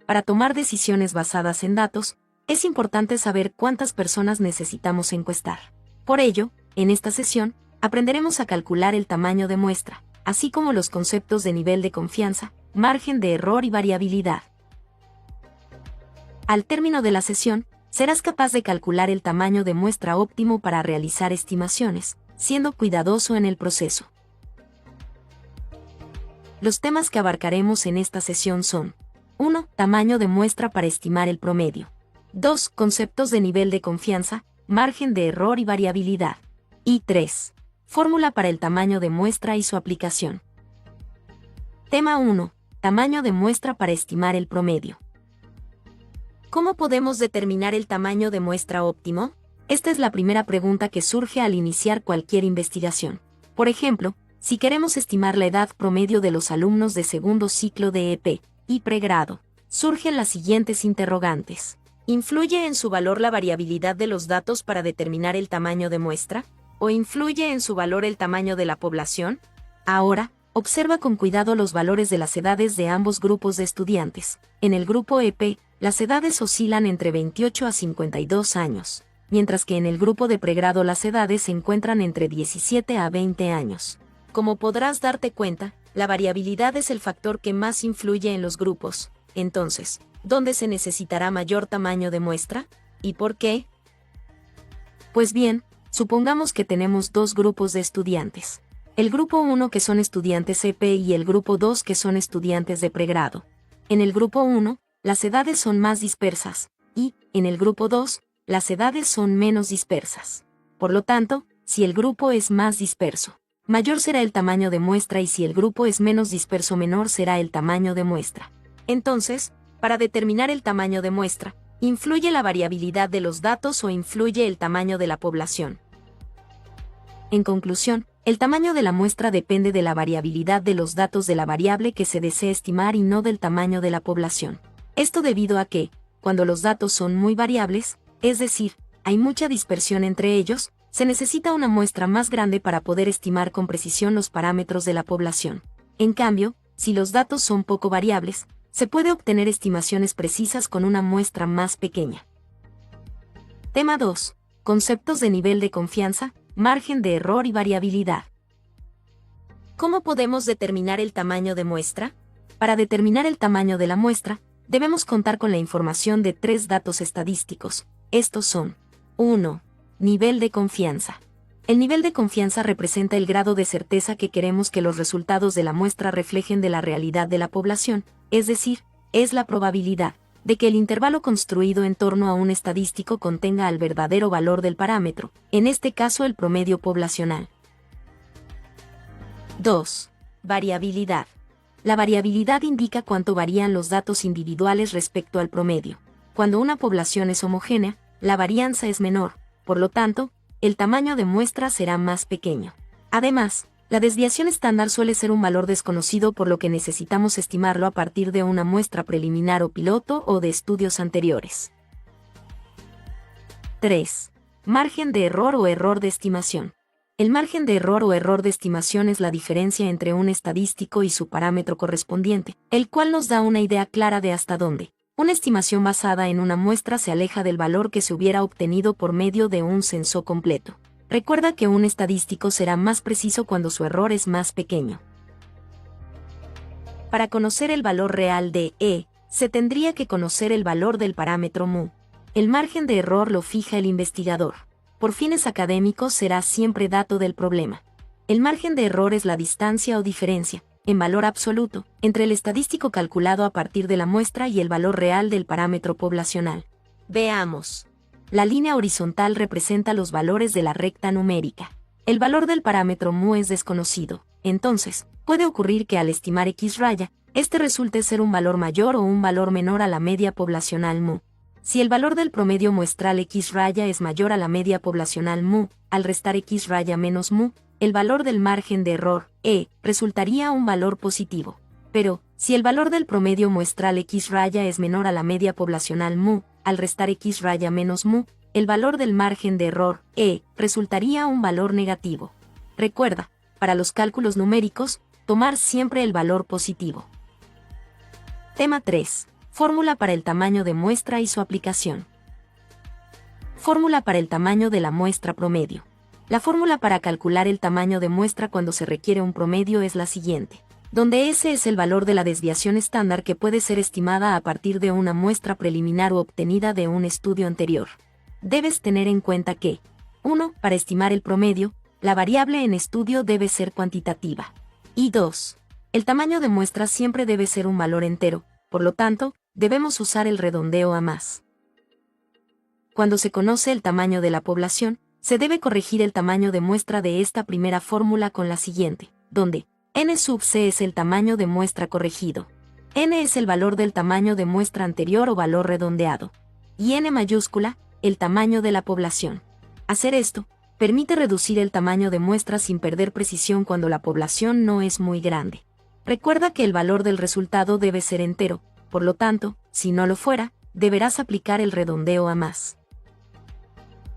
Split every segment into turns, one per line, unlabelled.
para tomar decisiones basadas en datos, es importante saber cuántas personas necesitamos encuestar. Por ello, en esta sesión, aprenderemos a calcular el tamaño de muestra, así como los conceptos de nivel de confianza, margen de error y variabilidad. Al término de la sesión, serás capaz de calcular el tamaño de muestra óptimo para realizar estimaciones, siendo cuidadoso en el proceso. Los temas que abarcaremos en esta sesión son: 1. Tamaño de muestra para estimar el promedio. 2. Conceptos de nivel de confianza, margen de error y variabilidad. Y 3. Fórmula para el tamaño de muestra y su aplicación. Tema 1. Tamaño de muestra para estimar el promedio. ¿Cómo podemos determinar el tamaño de muestra óptimo? Esta es la primera pregunta que surge al iniciar cualquier investigación. Por ejemplo, si queremos estimar la edad promedio de los alumnos de segundo ciclo de EP y pregrado, surgen las siguientes interrogantes. ¿Influye en su valor la variabilidad de los datos para determinar el tamaño de muestra? ¿O influye en su valor el tamaño de la población? Ahora, observa con cuidado los valores de las edades de ambos grupos de estudiantes. En el grupo EP, las edades oscilan entre 28 a 52 años, mientras que en el grupo de pregrado las edades se encuentran entre 17 a 20 años. Como podrás darte cuenta, la variabilidad es el factor que más influye en los grupos. Entonces, ¿dónde se necesitará mayor tamaño de muestra? ¿Y por qué? Pues bien, supongamos que tenemos dos grupos de estudiantes. El grupo 1 que son estudiantes EP y el grupo 2 que son estudiantes de pregrado. En el grupo 1, las edades son más dispersas, y, en el grupo 2, las edades son menos dispersas. Por lo tanto, si el grupo es más disperso, mayor será el tamaño de muestra, y si el grupo es menos disperso, menor será el tamaño de muestra. Entonces, para determinar el tamaño de muestra, ¿influye la variabilidad de los datos o influye el tamaño de la población? En conclusión, el tamaño de la muestra depende de la variabilidad de los datos de la variable que se desea estimar y no del tamaño de la población. Esto debido a que, cuando los datos son muy variables, es decir, hay mucha dispersión entre ellos, se necesita una muestra más grande para poder estimar con precisión los parámetros de la población. En cambio, si los datos son poco variables, se puede obtener estimaciones precisas con una muestra más pequeña. Tema 2. Conceptos de nivel de confianza, margen de error y variabilidad. ¿Cómo podemos determinar el tamaño de muestra? Para determinar el tamaño de la muestra, debemos contar con la información de tres datos estadísticos. Estos son: 1. Nivel de confianza. El nivel de confianza representa el grado de certeza que queremos que los resultados de la muestra reflejen de la realidad de la población, es decir, es la probabilidad de que el intervalo construido en torno a un estadístico contenga al verdadero valor del parámetro, en este caso el promedio poblacional. 2. Variabilidad. La variabilidad indica cuánto varían los datos individuales respecto al promedio. Cuando una población es homogénea, la varianza es menor, por lo tanto, el tamaño de muestra será más pequeño. Además, la desviación estándar suele ser un valor desconocido, por lo que necesitamos estimarlo a partir de una muestra preliminar o piloto o de estudios anteriores. 3. Margen de error o error de estimación. El margen de error o error de estimación es la diferencia entre un estadístico y su parámetro correspondiente, el cual nos da una idea clara de hasta dónde una estimación basada en una muestra se aleja del valor que se hubiera obtenido por medio de un censo completo. Recuerda que un estadístico será más preciso cuando su error es más pequeño. Para conocer el valor real de E, se tendría que conocer el valor del parámetro mu. El margen de error lo fija el investigador. Por fines académicos será siempre dato del problema. El margen de error es la distancia o diferencia, en valor absoluto, entre el estadístico calculado a partir de la muestra y el valor real del parámetro poblacional. Veamos. La línea horizontal representa los valores de la recta numérica. El valor del parámetro mu es desconocido, entonces, puede ocurrir que al estimar x raya, este resulte ser un valor mayor o un valor menor a la media poblacional mu. Si el valor del promedio muestral x raya es mayor a la media poblacional mu, al restar x raya menos mu, el valor del margen de error, E, resultaría un valor positivo. Pero, si el valor del promedio muestral x raya es menor a la media poblacional mu, al restar x raya menos mu, el valor del margen de error, E, resultaría un valor negativo. Recuerda, para los cálculos numéricos, tomar siempre el valor positivo. Tema 3. Fórmula para el tamaño de muestra y su aplicación. Fórmula para el tamaño de la muestra promedio. La fórmula para calcular el tamaño de muestra cuando se requiere un promedio es la siguiente, donde S es el valor de la desviación estándar que puede ser estimada a partir de una muestra preliminar o obtenida de un estudio anterior. Debes tener en cuenta que 1. Para estimar el promedio, la variable en estudio debe ser cuantitativa. Y 2. El tamaño de muestra siempre debe ser un valor entero, por lo tanto, debemos usar el redondeo a más. Cuando se conoce el tamaño de la población, se debe corregir el tamaño de muestra de esta primera fórmula con la siguiente, donde n sub c es el tamaño de muestra corregido, n es el valor del tamaño de muestra anterior o valor redondeado, y n mayúscula, el tamaño de la población. Hacer esto permite reducir el tamaño de muestra sin perder precisión cuando la población no es muy grande. Recuerda que el valor del resultado debe ser entero, por lo tanto, si no lo fuera, deberás aplicar el redondeo a más.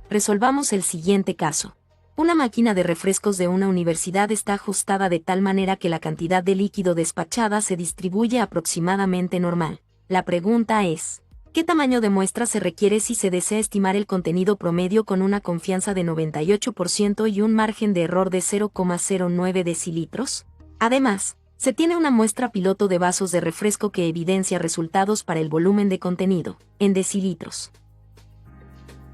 Resolvamos el siguiente caso. Una máquina de refrescos de una universidad está ajustada de tal manera que la cantidad de líquido despachada se distribuye aproximadamente normal. La pregunta es, ¿qué tamaño de muestra se requiere si se desea estimar el contenido promedio con una confianza de 98% y un margen de error de 0,09 decilitros? Además, se tiene una muestra piloto de vasos de refresco que evidencia resultados para el volumen de contenido, en decilitros.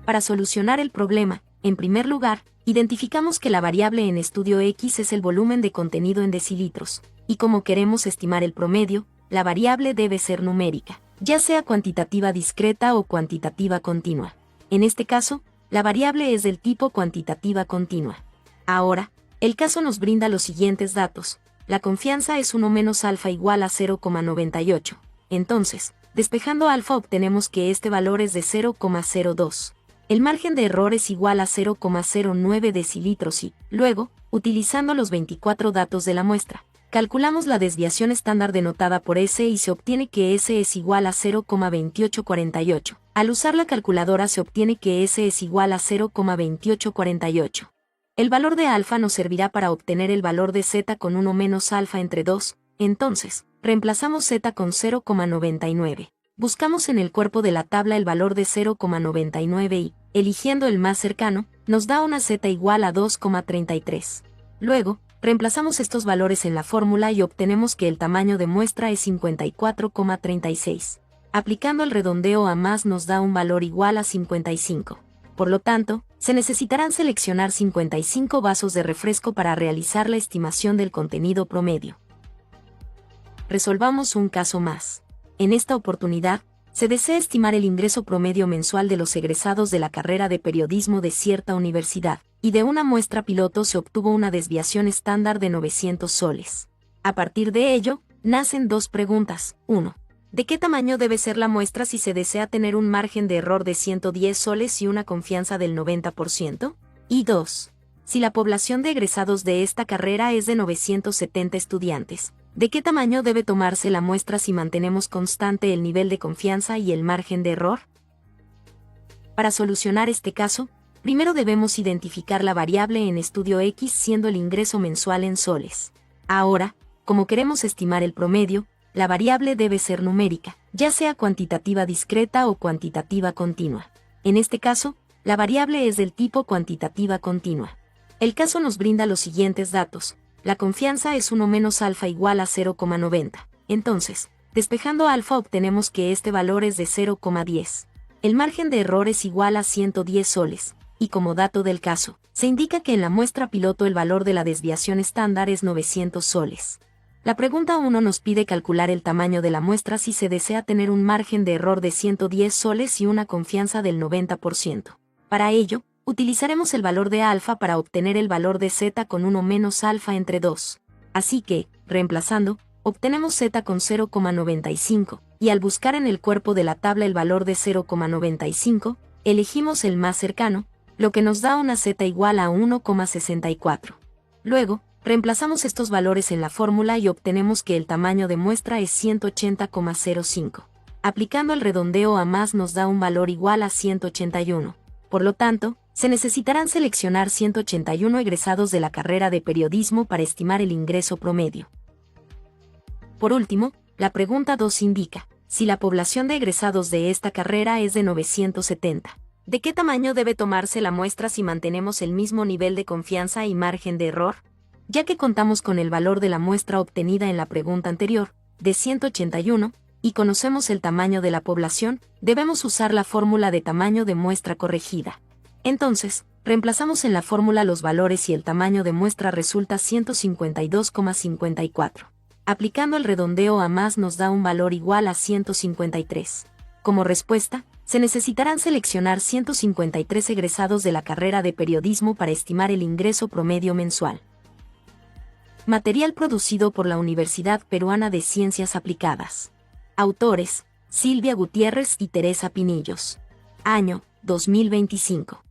Para solucionar el problema, en primer lugar, identificamos que la variable en estudio X es el volumen de contenido en decilitros, y como queremos estimar el promedio, la variable debe ser numérica, ya sea cuantitativa discreta o cuantitativa continua. En este caso, la variable es del tipo cuantitativa continua. Ahora, el caso nos brinda los siguientes datos. La confianza es 1 menos alfa igual a 0,98. Entonces, despejando alfa obtenemos que este valor es de 0,02. El margen de error es igual a 0,09 decilitros y, luego, utilizando los 24 datos de la muestra, calculamos la desviación estándar denotada por S y se obtiene que S es igual a 0,2848. Al usar la calculadora se obtiene que S es igual a 0,2848. El valor de alfa nos servirá para obtener el valor de z con 1 menos alfa entre 2, entonces, reemplazamos z con 0,99. Buscamos en el cuerpo de la tabla el valor de 0,99 y, eligiendo el más cercano, nos da una z igual a 2,33. Luego, reemplazamos estos valores en la fórmula y obtenemos que el tamaño de muestra es 54,36. Aplicando el redondeo a más nos da un valor igual a 55. Por lo tanto, se necesitarán seleccionar 55 vasos de refresco para realizar la estimación del contenido promedio. Resolvamos un caso más. En esta oportunidad, se desea estimar el ingreso promedio mensual de los egresados de la carrera de periodismo de cierta universidad, y de una muestra piloto se obtuvo una desviación estándar de 900 soles. A partir de ello, nacen dos preguntas. 1. ¿De qué tamaño debe ser la muestra si se desea tener un margen de error de 110 soles y una confianza del 90%? Y 2. Si la población de egresados de esta carrera es de 970 estudiantes, ¿de qué tamaño debe tomarse la muestra si mantenemos constante el nivel de confianza y el margen de error? Para solucionar este caso, primero debemos identificar la variable en estudio X siendo el ingreso mensual en soles. Ahora, como queremos estimar el promedio, la variable debe ser numérica, ya sea cuantitativa discreta o cuantitativa continua. En este caso, la variable es del tipo cuantitativa continua. El caso nos brinda los siguientes datos. La confianza es 1 menos alfa igual a 0,90. Entonces, despejando alfa obtenemos que este valor es de 0,10. El margen de error es igual a 110 soles, y como dato del caso, se indica que en la muestra piloto el valor de la desviación estándar es 900 soles. La pregunta 1 nos pide calcular el tamaño de la muestra si se desea tener un margen de error de 110 soles y una confianza del 90%. Para ello, utilizaremos el valor de alfa para obtener el valor de z con 1 menos alfa entre 2. Así que, reemplazando, obtenemos z con 0,95, y al buscar en el cuerpo de la tabla el valor de 0,95, elegimos el más cercano, lo que nos da una z igual a 1,64. Luego, reemplazamos estos valores en la fórmula y obtenemos que el tamaño de muestra es 180,05. Aplicando el redondeo a más nos da un valor igual a 181. Por lo tanto, se necesitarán seleccionar 181 egresados de la carrera de periodismo para estimar el ingreso promedio. Por último, la pregunta 2 indica, si la población de egresados de esta carrera es de 970. ¿De qué tamaño debe tomarse la muestra si mantenemos el mismo nivel de confianza y margen de error? Ya que contamos con el valor de la muestra obtenida en la pregunta anterior, de 181, y conocemos el tamaño de la población, debemos usar la fórmula de tamaño de muestra corregida. Entonces, reemplazamos en la fórmula los valores y el tamaño de muestra resulta 152,54. Aplicando el redondeo a más nos da un valor igual a 153. Como respuesta, se necesitarán seleccionar 153 egresados de la carrera de periodismo para estimar el ingreso promedio mensual. Material producido por la Universidad Peruana de Ciencias Aplicadas. Autores: Silvia Gutiérrez y Teresa Pinillos. Año: 2025.